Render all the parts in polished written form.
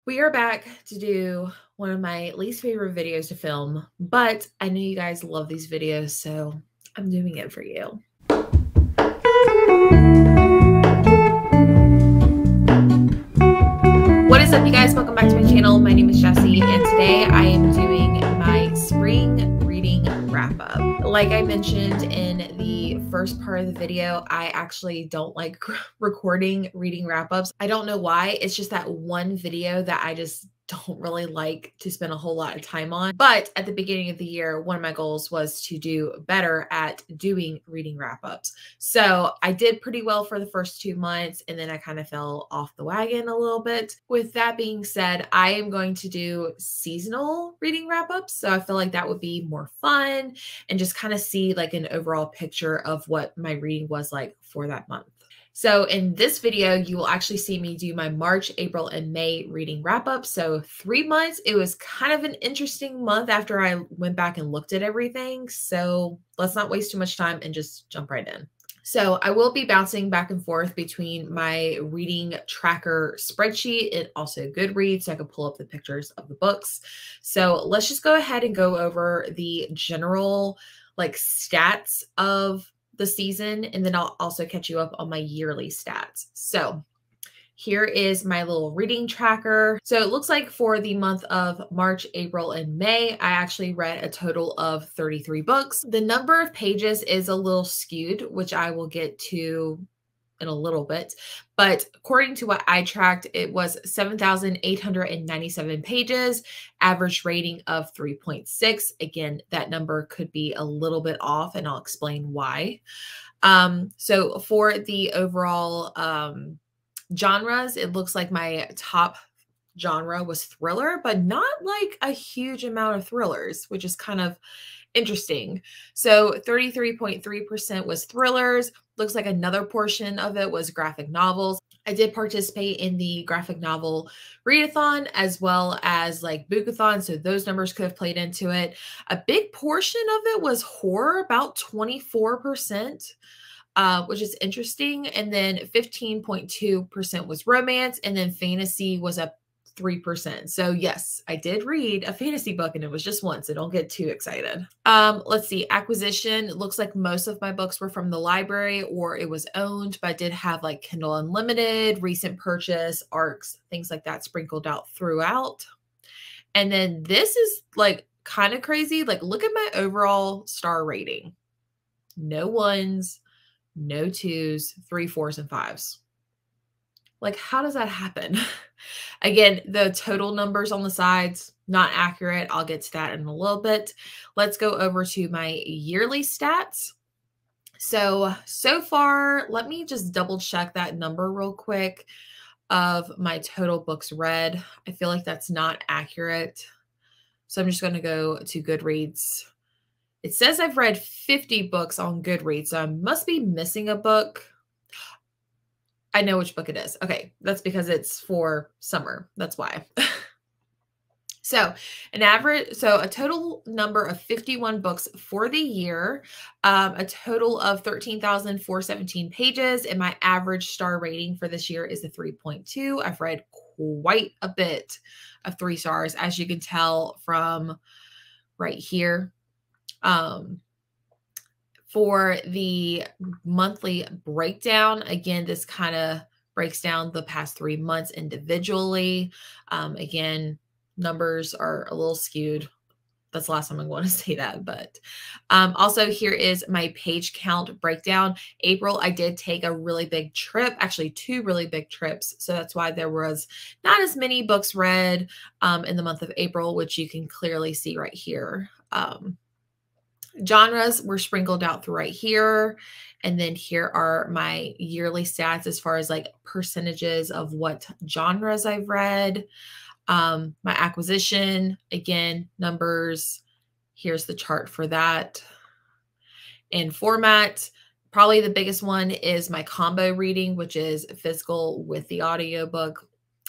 We are back to do one of my least favorite videos to film, but I know you guys love these videos, so I'm doing it for you. What is up, you guys? Welcome back to my channel. My name is Jessie, and today I am doing my spring reading wrap-up. Like I mentioned in the first part of the video, I actually don't like recording reading wrap-ups. I don't know why. It's just that one video that I just don't really like to spend a whole lot of time on. But at the beginning of the year, one of my goals was to do better at doing reading wrap-ups. So I did pretty well for the first 2 months, and then I kind of fell off the wagon a little bit. With that being said, I am going to do seasonal reading wrap-ups. So I feel like that would be more fun and just kind of see like an overall picture of what my reading was like for that month. So in this video, you will actually see me do my March, April, and May reading wrap up. So 3 months. It was kind of an interesting month after I went back and looked at everything. So let's not waste too much time and just jump right in. So I will be bouncing back and forth between my reading tracker spreadsheet and also Goodreads, so I can pull up the pictures of the books. So let's just go ahead and go over the general like stats of the season, and then I'll also catch you up on my yearly stats. So here is my little reading tracker. So it looks like for the month of March, April, and May, I actually read a total of 33 books. The number of pages is a little skewed, which I will get to in a little bit. But according to what I tracked, it was 7,897 pages, average rating of 3.6. Again, that number could be a little bit off, and I'll explain why. So for the overall genres, it looks like my top genre was thriller, but not like a huge amount of thrillers, which is kind of interesting. So 33.3% was thrillers. Looks like another portion of it was graphic novels. I did participate in the graphic novel readathon as well as like bookathon, so those numbers could have played into it. A big portion of it was horror, about 24%. Which is interesting. And then 15.2% was romance, and then fantasy was up 3%. So yes, I did read a fantasy book, and it was just one, so don't get too excited. Let's see, acquisition. It looks like most of my books were from the library or it was owned, but I did have like Kindle Unlimited, recent purchase, ARCs, things like that sprinkled out throughout. And then this is like kind of crazy. Like, look at my overall star rating. No ones, no 2s, 3, 4s, and 5s. Like, how does that happen? Again, the total numbers on the sides, not accurate. I'll get to that in a little bit. Let's go over to my yearly stats. So far, let me just double check that number real quick of my total books read. I feel like that's not accurate. So I'm just going to go to Goodreads. It says I've read 50 books on Goodreads, so I must be missing a book. I know which book it is. Okay, that's because it's for summer. That's why. So a total number of 51 books for the year, a total of 13,417 pages, and my average star rating for this year is a 3.2. I've read quite a bit of 3 stars, as you can tell from right here. For the monthly breakdown, again, this kind of breaks down the past 3 months individually. Again, numbers are a little skewed. That's the last time I'm going to say that. But also here is my page count breakdown. April, I did take a really big trip, actually 2 really big trips. So that's why there was not as many books read in the month of April, which you can clearly see right here. Genres were sprinkled out through right here. And then here are my yearly stats as far as like percentages of what genres I've read. My acquisition, again, numbers. Here's the chart for that. And format, probably the biggest one is my combo reading, which is physical with the audiobook.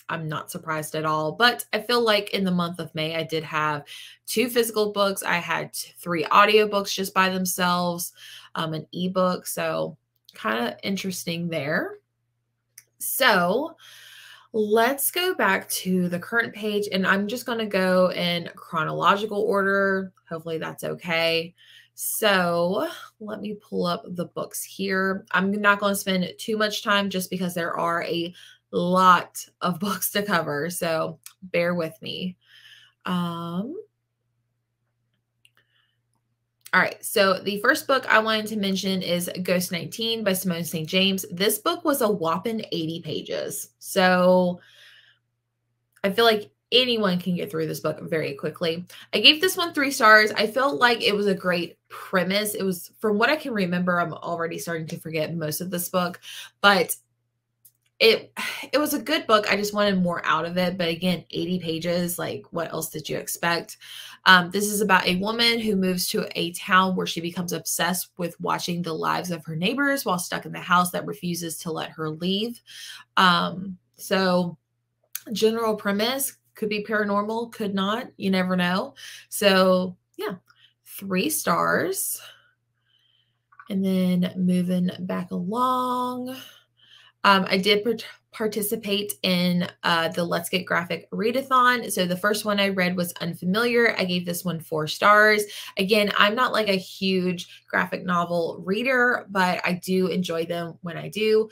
I'm not surprised at all, but I feel like in the month of May, I did have 2 physical books. I had 3 audiobooks just by themselves, an ebook. So kind of interesting there. So Let's go back to the current page, and I'm just going to go in chronological order. Hopefully that's okay. So let me pull up the books here. I'm not going to spend too much time just because there are a lot of books to cover. So bear with me. All right, so the first book I wanted to mention is Ghost 19 by Simone St. James. This book was a whopping 80 pages. So I feel like anyone can get through this book very quickly. I gave this one 3 stars. I felt like it was a great premise. It was, from what I can remember, I'm already starting to forget most of this book, but it was a good book. I just wanted more out of it. But again, 80 pages, like what else did you expect? This is about a woman who moves to a town where she becomes obsessed with watching the lives of her neighbors while stuck in the house that refuses to let her leave. So general premise, could be paranormal, could not, you never know. So yeah, 3 stars. And then moving back along. I did participate in the Let's Get Graphic readathon. So the first one I read was Unfamiliar. I gave this one 4 stars. Again, I'm not like a huge graphic novel reader, but I do enjoy them when I do.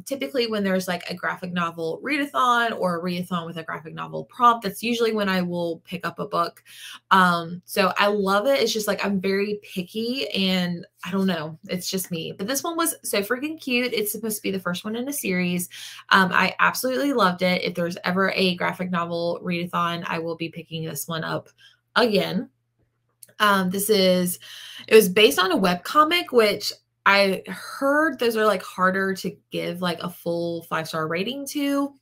Typically when there's like a graphic novel readathon or a readathon with a graphic novel prompt, that's usually when I will pick up a book. So I love it. It's just like, I'm very picky and I don't know, it's just me. But this one was so freaking cute. It's supposed to be the first one in a series. I absolutely loved it. If there's ever a graphic novel readathon, I will be picking this one up again. It was based on a webcomic, which I heard those are like harder to give like a full 5-star rating to.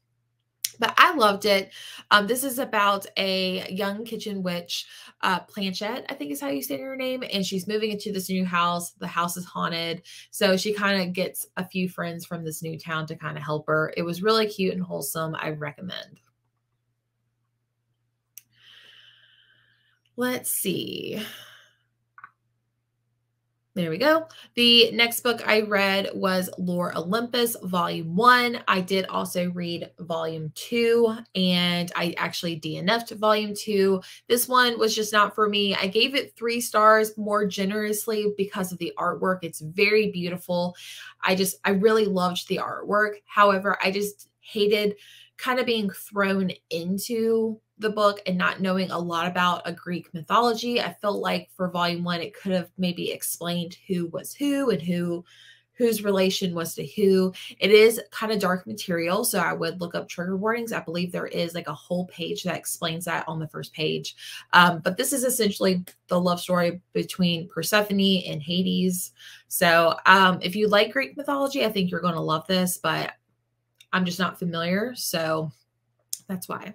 But I loved it. This is about a young kitchen witch, Planchette, I think is how you say her name. And she's moving into this new house. The house is haunted. So she kind of gets a few friends from this new town to kind of help her. It was really cute and wholesome. I recommend. Let's see. There we go. The next book I read was Lore Olympus, Volume 1. I did also read Volume 2, and I actually DNF'd Volume 2. This one was just not for me. I gave it 3 stars more generously because of the artwork. It's very beautiful. I really loved the artwork. However, I just hated kind of being thrown into the book and not knowing a lot about a Greek mythology. I felt like for Volume 1, it could have maybe explained who was who and whose relation was to who. It is kind of dark material, so I would look up trigger warnings. I believe there is like a whole page that explains that on the first page. But this is essentially the love story between Persephone and Hades. So if you like Greek mythology, I think you're going to love this, but I'm just not familiar, so that's why.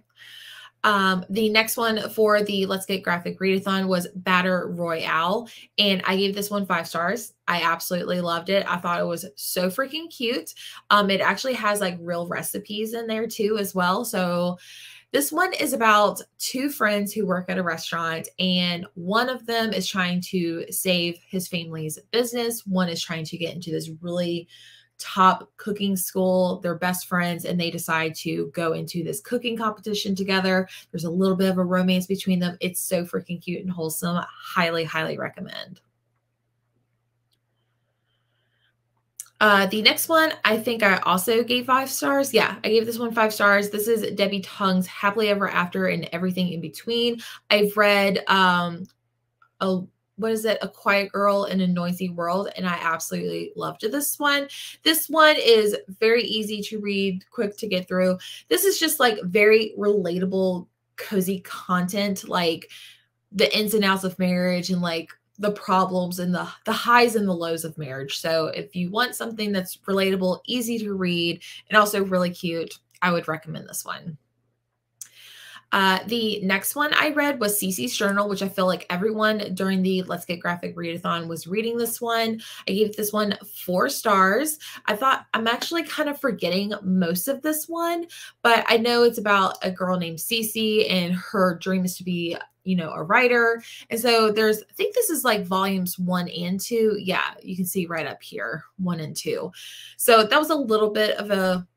The next one for the Let's Get Graphic readathon was Batter Royale, and I gave this one 5 stars. I absolutely loved it. I thought it was so freaking cute. It actually has like real recipes in there too as well. So this one is about 2 friends who work at a restaurant, and one of them is trying to save his family's business. One is trying to get into this really top cooking school. They're best friends, and they decide to go into this cooking competition together. There's a little bit of a romance between them. It's so freaking cute and wholesome. Highly, highly recommend. The next one, I think I also gave 5 stars. Yeah, I gave this one 5 stars. This is Debbie Tung's Happily Ever After and Everything in Between. I've read what is it? A Quiet Girl in a Noisy World, and I absolutely loved this one. This one is very easy to read, quick to get through. This is just like very relatable, cozy content, like the ins and outs of marriage and like the problems and the highs and the lows of marriage. So if you want something that's relatable, easy to read, and also really cute, I would recommend this one. The next one I read was Cece's Journal, which I feel like everyone during the Let's Get Graphic readathon was reading this one. I gave this one 4 stars. I thought I'm actually kind of forgetting most of this one, but I know it's about a girl named Cece, and her dream is to be, you know, a writer. And so I think this is like volumes 1 and 2. Yeah, you can see right up here, 1 and 2. So that was a little bit of a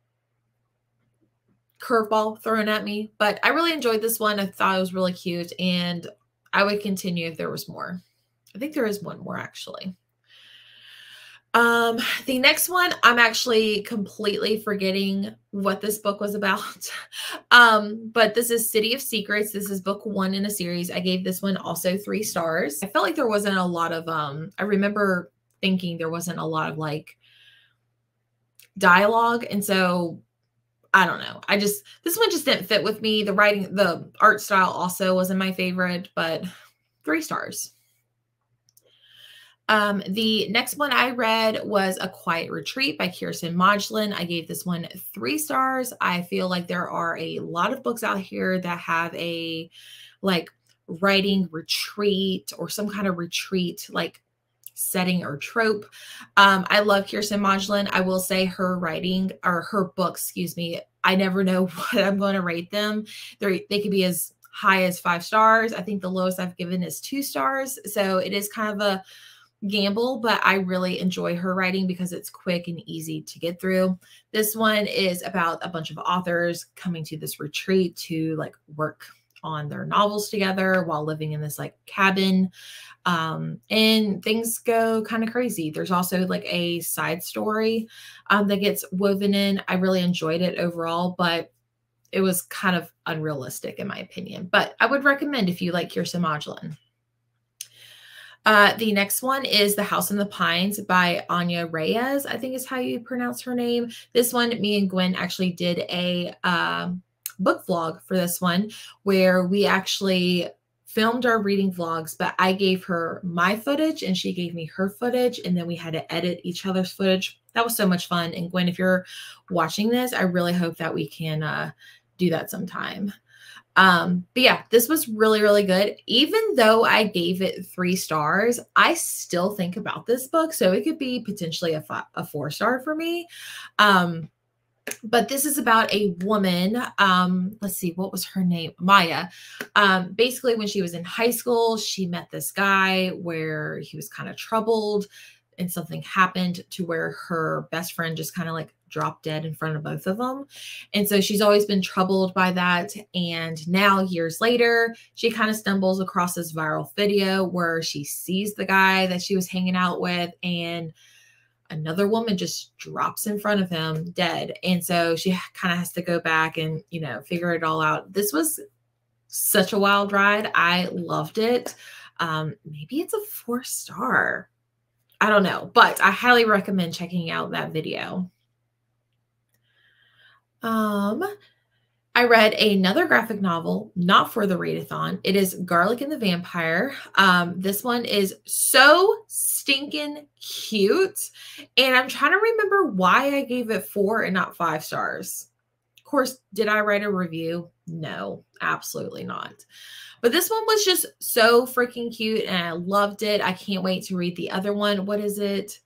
curveball thrown at me, but I really enjoyed this one. I thought it was really cute, and I would continue if there was more. I think there is one more actually. The next one, I'm actually completely forgetting what this book was about. But this is City of Secrets. This is book 1 in a series. I gave this one also 3 stars. I felt like there wasn't a lot of, I remember thinking there wasn't a lot of like dialogue. And so I don't know. This one just didn't fit with me. The writing, the art style also wasn't my favorite, but 3 stars. The next one I read was A Quiet Retreat by Kirsten Modglin. I gave this one 3 stars. I feel like there are a lot of books out here that have a like writing retreat or some kind of retreat like setting or trope. I love Kirsten Modglin. I will say her writing or her books, excuse me, I never know what I'm going to rate them. They could be as high as 5 stars. I think the lowest I've given is 2 stars. So it is kind of a gamble, but I really enjoy her writing because it's quick and easy to get through. This one is about a bunch of authors coming to this retreat to like work on their novels together while living in this like cabin. And things go kind of crazy. There's also like a side story that gets woven in. I really enjoyed it overall, but it was kind of unrealistic in my opinion. But I would recommend if you like Kirsten Modglin. The next one is The House in the Pines by Anya Reyes, I think is how you pronounce her name. This one, me and Gwen actually did a book vlog for this one where we actually filmed our reading vlogs, but I gave her my footage and she gave me her footage, and then we had to edit each other's footage. That was so much fun. And Gwen, if you're watching this, I really hope that we can do that sometime. But yeah, this was really, really good. Even though I gave it 3 stars, I still think about this book. So it could be potentially a 4-star for me. But this is about a woman. Let's see, what was her name? Maya. Basically, when she was in high school, she met this guy where he was kind of troubled and something happened to where her best friend just kind of like dropped dead in front of both of them. And so she's always been troubled by that. And now years later, she kind of stumbles across this viral video where she sees the guy that she was hanging out with, and another woman just drops in front of him dead. And so she kind of has to go back and, you know, figure it all out. This was such a wild ride. I loved it. Maybe it's a 4-star. I don't know, but I highly recommend checking out that video. I read another graphic novel, not for the readathon. It is Garlic and the Vampire. This one is so stinking cute. And I'm trying to remember why I gave it 4 and not 5 stars. Of course, did I write a review? No, absolutely not. But this one was just so freaking cute and I loved it. I can't wait to read the other one. What is it?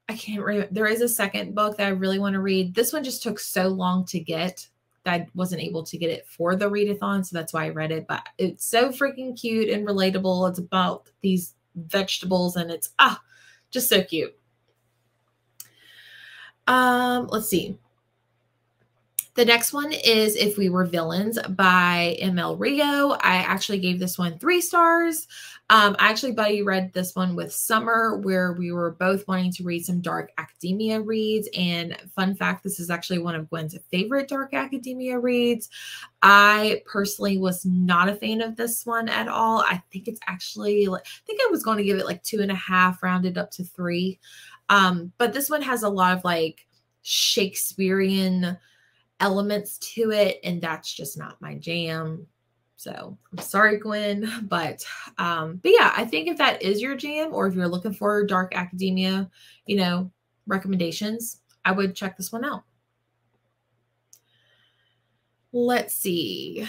I can't remember. There is a second book that I really want to read. This one just took so long to get that I wasn't able to get it for the readathon. So that's why I read it. But it's so freaking cute and relatable. It's about these vegetables and it's just so cute. Let's see. The next one is If We Were Villains by ML Rio. I actually gave this one 3 stars. I actually buddy read this one with Summer, where we were both wanting to read some dark academia reads. And fun fact, this is actually one of Gwen's favorite dark academia reads. I personally was not a fan of this one at all. I think it's actually, I think I was going to give it like 2.5, rounded up to 3. But this one has a lot of like Shakespearean elements to it, and that's just not my jam. So I'm sorry, Gwen, but yeah, I think if that is your jam, or if you're looking for dark academia, you know, recommendations, I would check this one out. Let's see.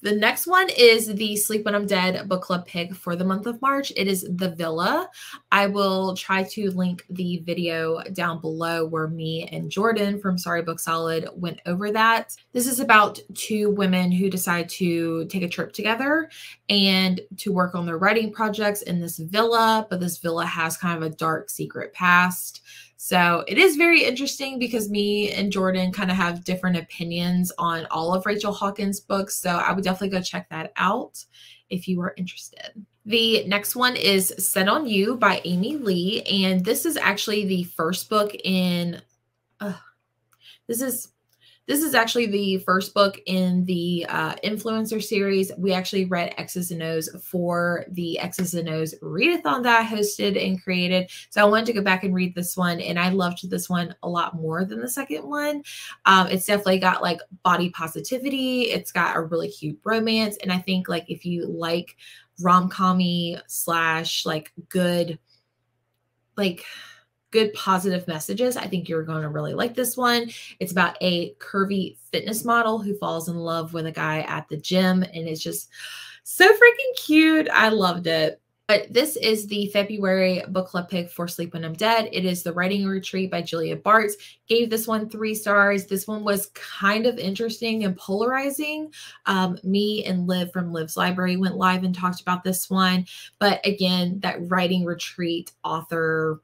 The next one is the Sleep When I'm Dead book club pick for the month of March. It is The Villa. I will try to link the video down below where me and Jordan from Sorry Book Solid went over that. This is about 2 women who decide to take a trip together and to work on their writing projects in this villa, but this villa has kind of a dark secret past. So it is very interesting because me and Jordan kind of have different opinions on all of Rachel Hawkins' books. So I would definitely go check that out if you are interested. The next one is Set on You by Amy Lee. And this is actually the first book in, this is actually the first book in the influencer series. We actually read X's and O's for the X's and O's readathon that I hosted and created. So I wanted to go back and read this one, and I loved this one a lot more than the second one. It's definitely got like body positivity. It's got a really cute romance, and I think like if you like rom-com-y / like good positive messages, I think you're going to really like this one. It's about a curvy fitness model who falls in love with a guy at the gym, and it's just so freaking cute. I loved it. But this is the February book club pick for Sleep When I'm Dead. It is The Writing Retreat by Julia Bartz. Gave this one 3 stars. This one was kind of interesting and polarizing. Me and Liv from Liv's Library went live and talked about this one. But again, that writing retreat author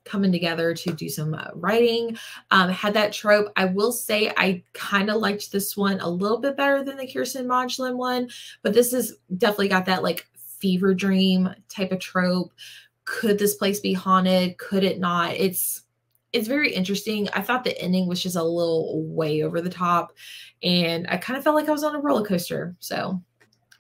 coming together to do some writing, had that trope. I will say I kind of liked this one a little bit better than the Kirsten Modulin one, but this is definitely got that like fever dream type of trope. Could this place be haunted? Could it not? It's very interesting. I thought the ending was just a little way over the top, and I kind of felt like I was on a roller coaster. So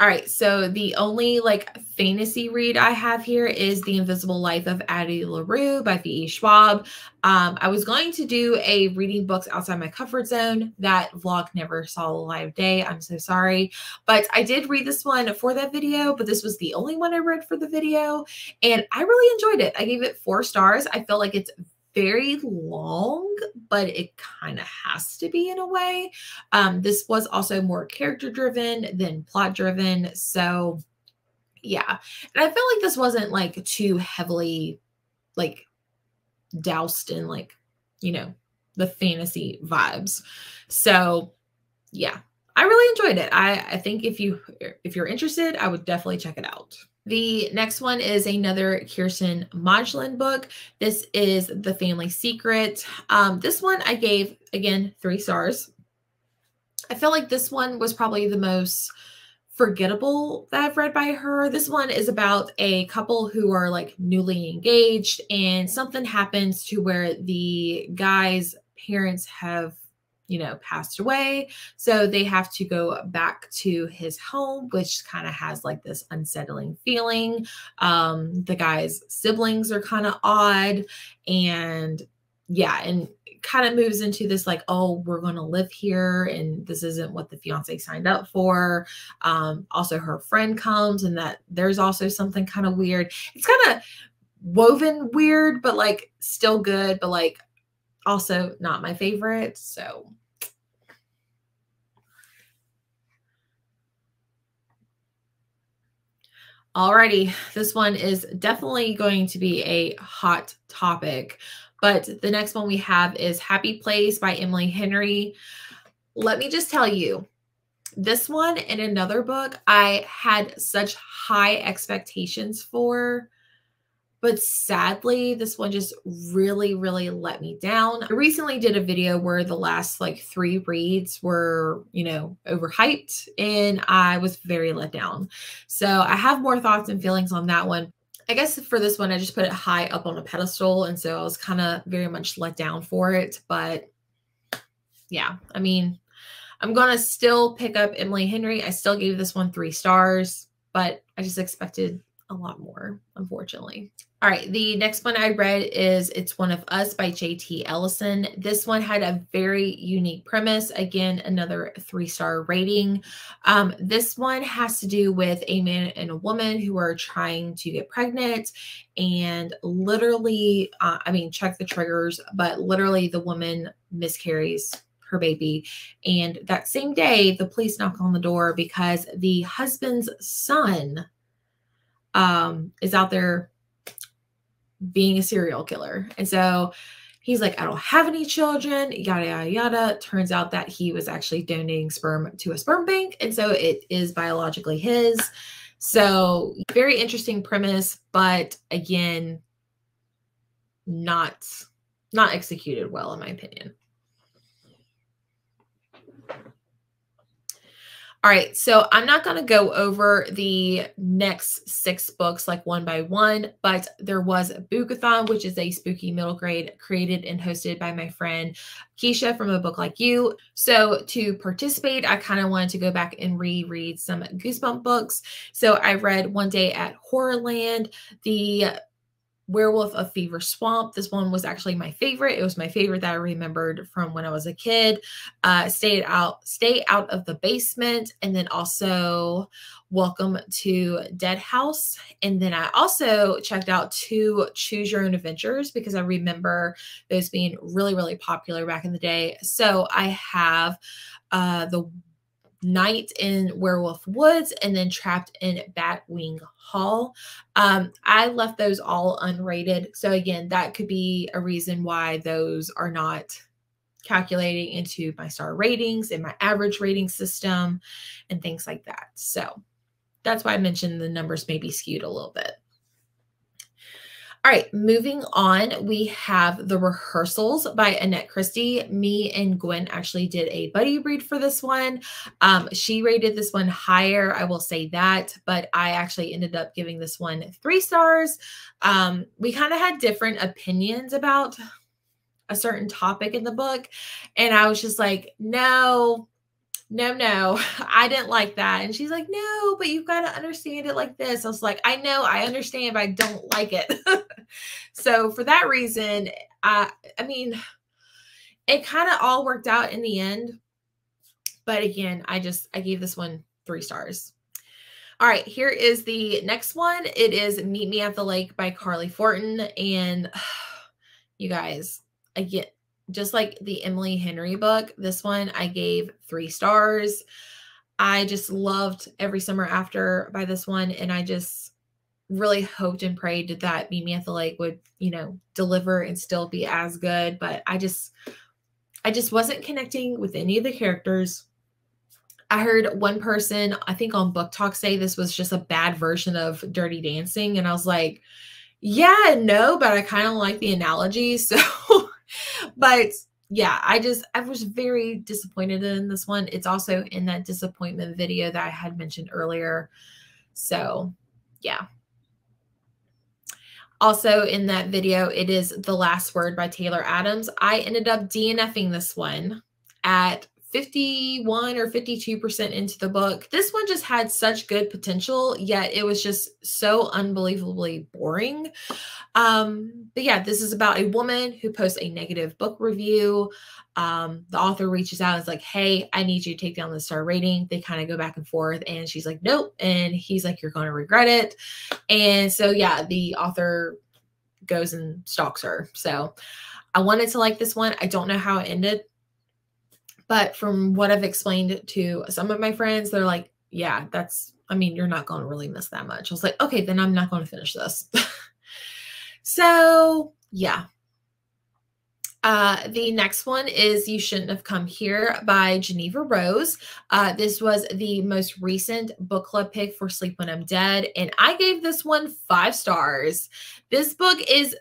all right, so the only like fantasy read I have here is The Invisible Life of Addie LaRue by V.E. Schwab. I was going to do a reading books outside my comfort zone. That vlog never saw the light of day. I'm so sorry. But I did read this one for that video, but this was the only one I read for the video, and I really enjoyed it. I gave it 4 stars. I feel like it's very long, but it kind of has to be in a way. This was also more character driven than plot driven. So yeah. And I feel like this wasn't like too heavily like doused in like, you know, the fantasy vibes. So yeah, I really enjoyed it. I think if you're interested, I would definitely check it out. The next one is another Kirsten Modulin book. This is The Family Secret. This one I gave, again, 3 stars. I feel like this one was probably the most forgettable that I've read by her. This one is about a couple who are like newly engaged, and something happens to where the guy's parents have, you know, passed away. So they have to go back to his home, which kind of has like this unsettling feeling. The guy's siblings are kind of odd, and yeah, and kind of moves into this like, oh, we're going to live here, and this isn't what the fiance signed up for. Also her friend comes, and that there's also something kind of weird. It's kind of woven weird, but like still good, but like also not my favorite. So alrighty, this one is definitely going to be a hot topic, but the next one we have is Happy Place by Emily Henry. Let me just tell you, this one and another book I had such high expectations for, but sadly, this one just really, really let me down. I recently did a video where the last like 3 reads were, you know, overhyped, and I was very let down. So I have more thoughts and feelings on that one. I guess for this one, I just put it high up on a pedestal, and so I was kind of very much let down for it. But yeah, I mean, I'm going to still pick up Emily Henry. I still gave this one 3 stars, but I just expected a lot more, unfortunately. All right, the next one I read is It's One of Us by J.T. Ellison. This one had a very unique premise. Again, another 3-star rating. This one has to do with a man and a woman who are trying to get pregnant, and literally, I mean, check the triggers, but literally the woman miscarries her baby. And that same day, the police knock on the door because the husband's son is out there being a serial killer. And so he's like, I don't have any children, yada, yada, yada. Turns out that he was actually donating sperm to a sperm bank. And so it is biologically his. So very interesting premise, but again, not not executed well, in my opinion. All right, so I'm not going to go over the next 6 books like one by one, but there was a Bookathon, which is a spooky middle grade created and hosted by my friend Keisha from A Book Like You. So to participate, I kind of wanted to go back and reread some Goosebump books. So I read One Day at Horrorland, the Werewolf of Fever Swamp. This one was actually my favorite. It was my favorite that I remembered from when I was a kid. Stay out of the basement. And then also Welcome to Dead House. And then I also checked out 2 Choose Your Own Adventures because I remember those being really, really popular back in the day. So I have the Night in Werewolf Woods and then Trapped in Batwing Hall. I left those all unrated. So again, that could be a reason why those are not calculating into my star ratings and my average rating system and things like that. So that's why I mentioned the numbers may be skewed a little bit. All right, moving on, we have The Rehearsals by Annette Christie. Me and Gwen actually did a buddy read for this one. She rated this one higher, I will say that, but I actually ended up giving this one 3 stars. We kind of had different opinions about a certain topic in the book, and I was just like, no, I didn't like that. And she's like, no, but you've got to understand it like this. I was like, I know, I understand, but I don't like it. So for that reason, I mean, it kind of all worked out in the end. But again, I gave this one 3 stars. All right, here is the next one. It is Meet Me at the Lake by Carly Fortin. And you guys, again, just like the Emily Henry book, this one I gave 3 stars. I just loved Every Summer After by this one. And I just really hoped and prayed that Meet Me at the Lake would, deliver and still be as good. But I just wasn't connecting with any of the characters. I heard one person, I think on Book Talk, say this was just a bad version of Dirty Dancing. And I was like, yeah, no, but I kind of like the analogy. So but yeah, I was very disappointed in this one. It's also in that disappointment video that I had mentioned earlier. So yeah. Also in that video, it is The Last Word by Taylor Adams. I ended up DNFing this one at 51 or 52% into the book. This one just had such good potential, yet it was just so unbelievably boring. But yeah, this is about a woman who posts a negative book review. The author reaches out and is like, hey, I need you to take down the star rating. They kind of go back and forth and she's like, nope. And he's like, you're going to regret it. And so, yeah, the author goes and stalks her. So I wanted to like this one. I don't know how it ended, but from what I've explained to some of my friends, they're like, yeah, you're not going to really miss that much. I was like, okay, then I'm not going to finish this. So yeah. The next one is You Shouldn't Have Come Here by Geneva Rose. This was the most recent book club pick for Sleep When I'm Dead, and I gave this one 5 stars. This book is,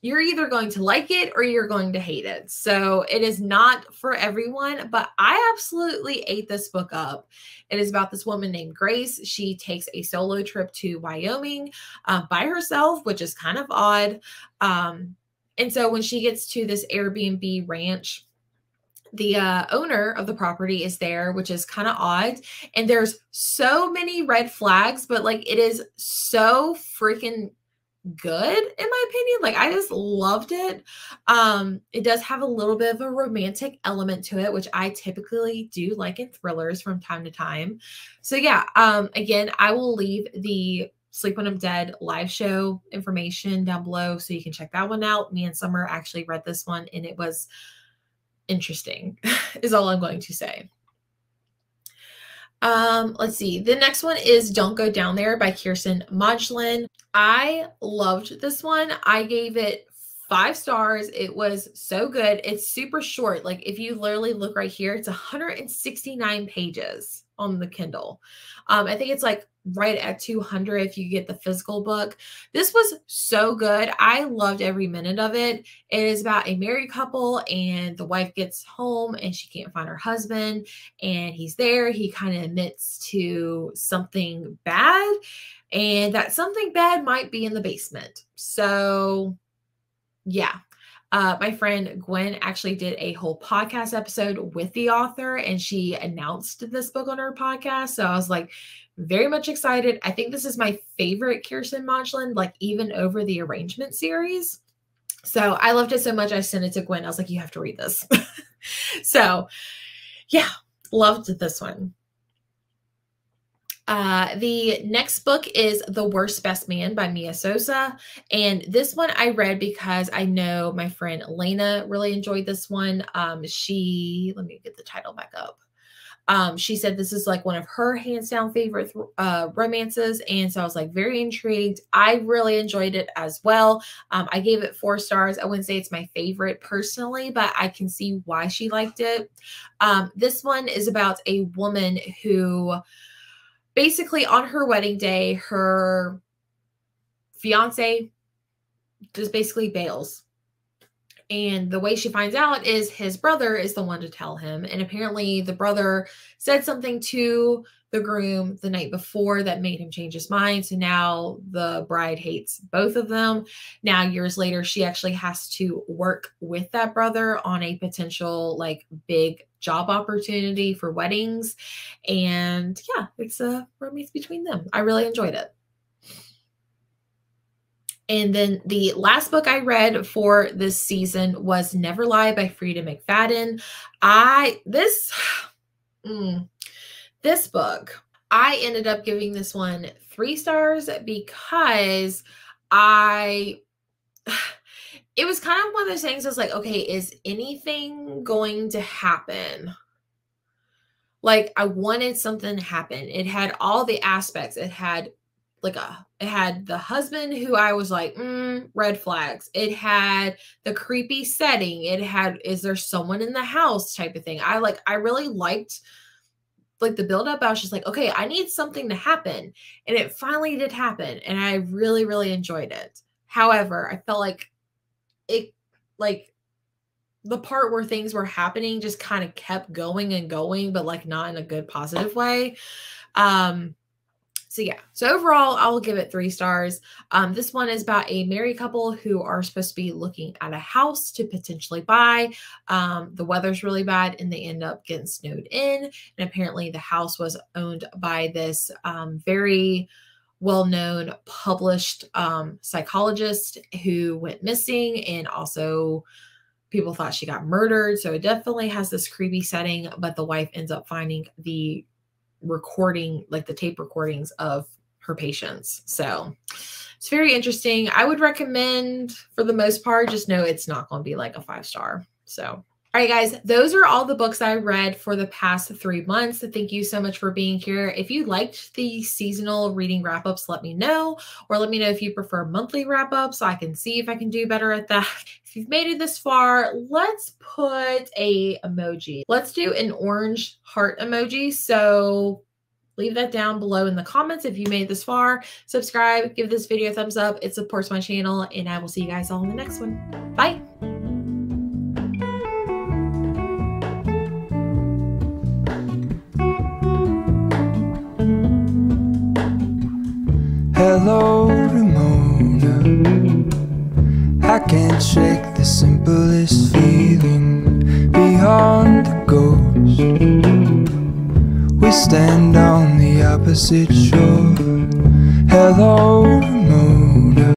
you're either going to like it or you're going to hate it. So it is not for everyone, but I absolutely ate this book up. It is about this woman named Grace. She takes a solo trip to Wyoming by herself, which is kind of odd. And so when she gets to this Airbnb ranch, the owner of the property is there, which is kind of odd. And there's so many red flags, but like it is so freaking good in my opinion. Like I just loved it. It does have a little bit of a romantic element to it, which I typically do like in thrillers from time to time. So yeah, again, I will leave the Sleep When I'm Dead live show information down below so you can check that one out. Me and Summer actually read this one and it was interesting is all I'm going to say. Let's see. The next one is Don't Go Down There by Kirsten Modglin. I loved this one. I gave it 5 stars. It was so good. It's super short. Like if you literally look right here, it's 169 pages. on the Kindle. I think it's like right at 200 if you get the physical book. This was so good. I loved every minute of it. It is about a married couple, and the wife gets home and she can't find her husband, and he's there. He kind of admits to something bad, and that something bad might be in the basement. So yeah. My friend Gwen actually did a whole podcast episode with the author, and she announced this book on her podcast. So I was like very much excited. I think this is my favorite Kirsten Modglin, like even over the Arrangement series. So I loved it so much. I sent it to Gwen. I was like, you have to read this. So yeah, loved this one. The next book is The Worst Best Man by Mia Sosa. And this one I read because I know my friend Elena really enjoyed this one. Let me get the title back up. She said this is like one of her hands down favorite romances. And so I was like very intrigued. I really enjoyed it as well. I gave it 4 stars. I wouldn't say it's my favorite personally, but I can see why she liked it. This one is about a woman who basically on her wedding day, her fiance just basically bails. And the way she finds out is his brother is the one to tell him. And apparently the brother said something to the groom the night before that made him change his mind. So now the bride hates both of them. Now, years later, she actually has to work with that brother on a potential like big job opportunity for weddings. And yeah, it's a romance between them. I really enjoyed it. And then the last book I read for this season was Never Lie by Frida McFadden. This book, I ended up giving this one 3 stars because it was kind of one of those things I was like, okay, is anything going to happen? Like I wanted something to happen. It had all the aspects. It had the husband who I was like, red flags. It had the creepy setting. It had, is there someone in the house type of thing. I really liked like the buildup. I was just like, okay, I need something to happen. And it finally did happen. And I really, really enjoyed it. However, I felt like the part where things were happening just kind of kept going and going, but like not in a good positive way. So yeah, so overall, I'll give it 3 stars. This one is about a married couple who are supposed to be looking at a house to potentially buy. The weather's really bad and they end up getting snowed in. And apparently the house was owned by this very well-known published psychologist who went missing, and also people thought she got murdered. So it definitely has this creepy setting, but the wife ends up finding the recording, like the tape recordings of her patients. So it's very interesting. I would recommend, for the most part, just know it's not going to be like a 5-star. So all right, guys, those are all the books I read for the past 3 months. Thank you so much for being here. If you liked the seasonal reading wrap-ups, let me know, or let me know if you prefer monthly wrap-ups so I can see if I can do better at that. If you've made it this far, let's put a emoji. Let's do an orange heart emoji. So leave that down below in the comments if you made it this far. Subscribe, give this video a thumbs up. It supports my channel, and I will see you guys all in the next one. Bye. Hello, Ramona. I can't shake the simplest feeling beyond the ghost. We stand on the opposite shore. Hello,